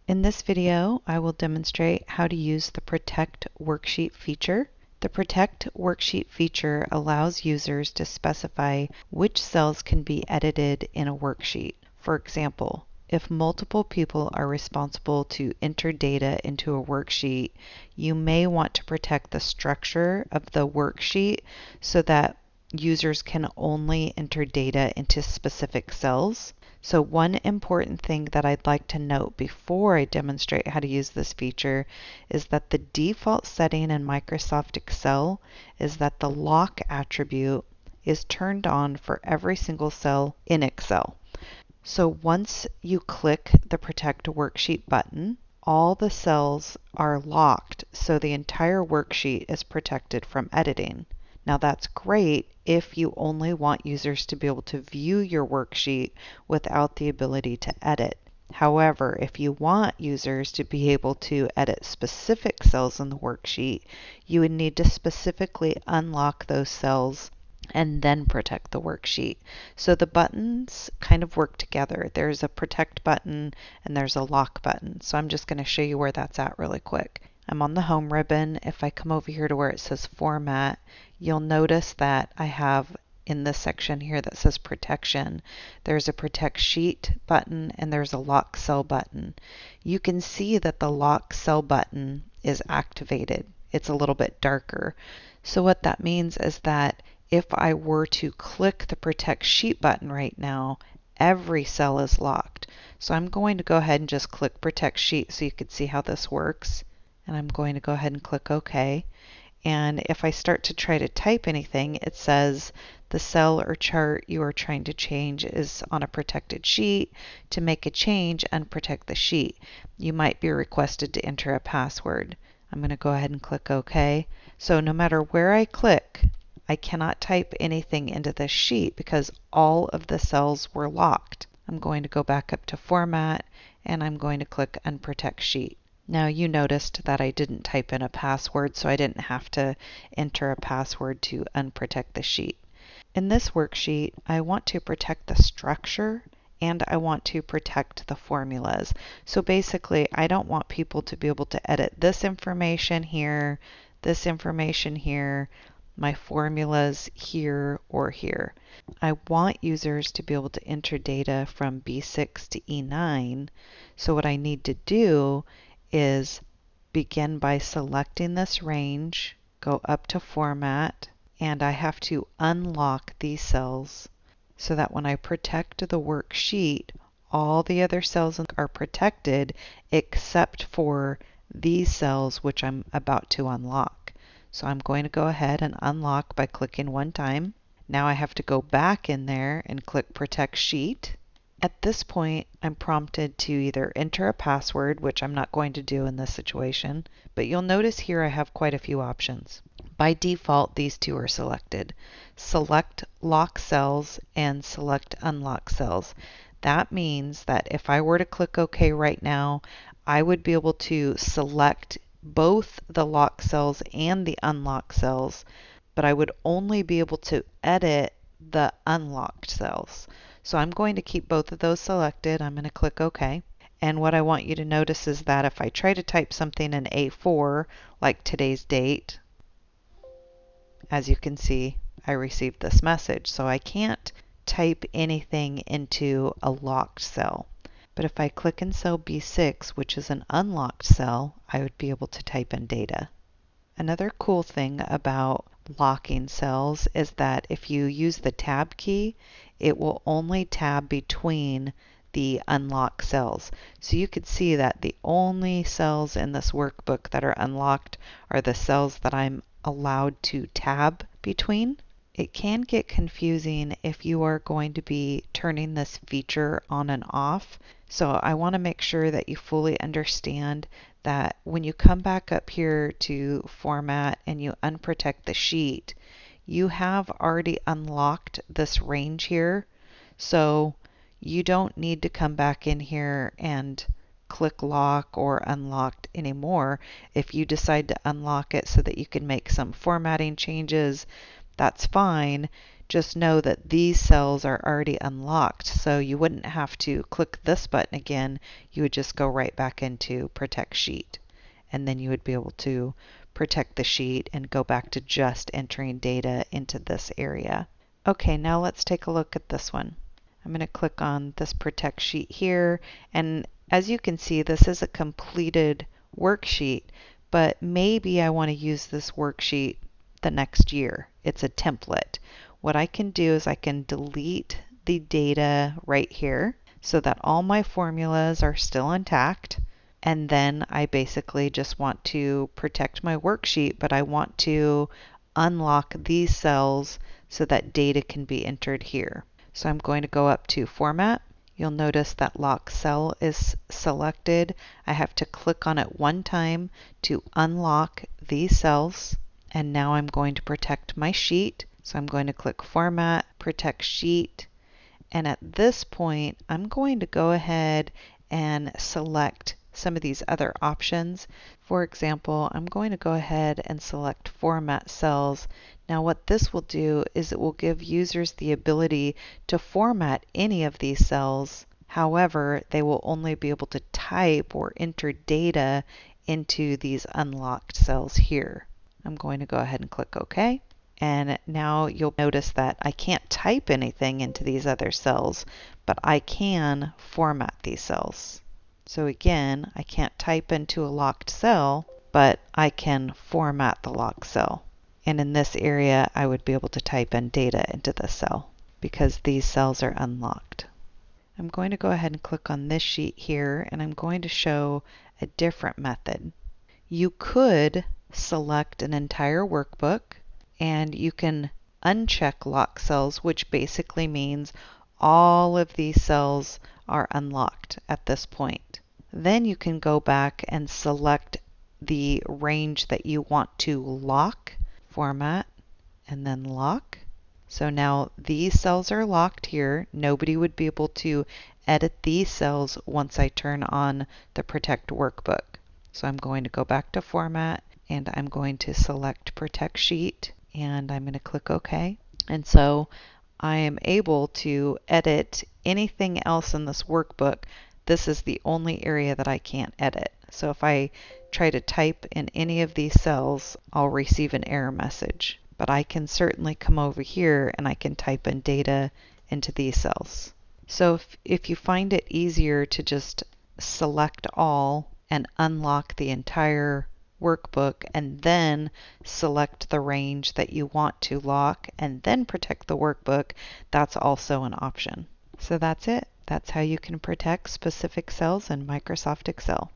In this video, I will demonstrate how to use the Protect Worksheet feature. The Protect Worksheet feature allows users to specify which cells can be edited in a worksheet. For example, if multiple people are responsible to enter data into a worksheet, you may want to protect the structure of the worksheet so that users can only enter data into specific cells. So one important thing that I'd like to note before I demonstrate how to use this feature is that the default setting in Microsoft Excel is that the lock attribute is turned on for every single cell in Excel. So once you click the Protect Worksheet button, all the cells are locked, so the entire worksheet is protected from editing. Now that's great if you only want users to be able to view your worksheet without the ability to edit. However, if you want users to be able to edit specific cells in the worksheet, you would need to specifically unlock those cells and then protect the worksheet. So the buttons kind of work together. There's a protect button and there's a lock button. So I'm just going to show you where that's at really quick. I'm on the home ribbon. If I come over here to where it says format, you'll notice that I have in this section here that says protection, there's a protect sheet button and there's a lock cell button. You can see that the lock cell button is activated. It's a little bit darker. So what that means is that if I were to click the protect sheet button right now, every cell is locked. So I'm going to go ahead and just click protect sheet so you can see how this works. And I'm going to go ahead and click OK. And if I start to try to type anything, it says the cell or chart you are trying to change is on a protected sheet. To make a change, unprotect the sheet. You might be requested to enter a password. I'm going to go ahead and click OK. So no matter where I click, I cannot type anything into this sheet because all of the cells were locked. I'm going to go back up to Format and I'm going to click Unprotect Sheet. Now you noticed that I didn't type in a password, so I didn't have to enter a password to unprotect the sheet. In this worksheet, I want to protect the structure and I want to protect the formulas. So basically, I don't want people to be able to edit this information here, my formulas here or here. I want users to be able to enter data from B6 to E9. So what I need to do is begin by selecting this range, go up to Format, and I have to unlock these cells so that when I protect the worksheet, all the other cells are protected except for these cells which I'm about to unlock. So I'm going to go ahead and unlock by clicking one time. Now I have to go back in there and click Protect Sheet. At this point, I'm prompted to either enter a password, which I'm not going to do in this situation, but you'll notice here I have quite a few options. By default, these two are selected. Select Lock Cells and Select Unlock Cells. That means that if I were to click OK right now, I would be able to select both the lock cells and the unlock cells, but I would only be able to edit the unlocked cells. So I'm going to keep both of those selected. I'm going to click OK. And what I want you to notice is that if I try to type something in A4, like today's date, as you can see, I received this message. So I can't type anything into a locked cell. But if I click in cell B6, which is an unlocked cell, I would be able to type in data. Another cool thing about locking cells is that if you use the tab key, it will only tab between the unlocked cells. So you could see that the only cells in this workbook that are unlocked are the cells that I'm allowed to tab between. It can get confusing if you are going to be turning this feature on and off. So I want to make sure that you fully understand that when you come back up here to Format and you unprotect the sheet, you have already unlocked this range here. So you don't need to come back in here and click lock or unlocked anymore. If you decide to unlock it so that you can make some formatting changes, that's fine. just know that these cells are already unlocked, so you wouldn't have to click this button again. You would just go right back into Protect Sheet, and then you would be able to protect the sheet and go back to just entering data into this area. Okay, now let's take a look at this one. I'm going to click on this Protect Sheet here, and as you can see, this is a completed worksheet, but maybe I want to use this worksheet the next year. It's a template. What I can do is I can delete the data right here so that all my formulas are still intact. And then I basically just want to protect my worksheet, but I want to unlock these cells so that data can be entered here. So I'm going to go up to Format. You'll notice that Lock Cell is selected. I have to click on it one time to unlock these cells. And now I'm going to protect my sheet. So I'm going to click Format, Protect Sheet. And at this point, I'm going to go ahead and select some of these other options. For example, I'm going to go ahead and select Format Cells. Now what this will do is it will give users the ability to format any of these cells. However, they will only be able to type or enter data into these unlocked cells here. I'm going to go ahead and click OK. And now you'll notice that I can't type anything into these other cells, but I can format these cells. So again, I can't type into a locked cell, but I can format the locked cell. And in this area, I would be able to type in data into this cell because these cells are unlocked. I'm going to go ahead and click on this sheet here, and I'm going to show a different method. You could select an entire workbook, and you can uncheck lock cells, which basically means all of these cells are unlocked at this point. Then you can go back and select the range that you want to lock, Format, and then Lock. So now these cells are locked here. Nobody would be able to edit these cells once I turn on the Protect Workbook. So I'm going to go back to Format, and I'm going to select Protect Sheet, and I'm going to click OK. And so I am able to edit anything else in this workbook. This is the only area that I can't edit. So if I try to type in any of these cells, I'll receive an error message. But I can certainly come over here and I can type in data into these cells. So if you find it easier to just select all and unlock the entire workbook and then select the range that you want to lock and then protect the workbook, that's also an option. So that's it. That's how you can protect specific cells in Microsoft Excel.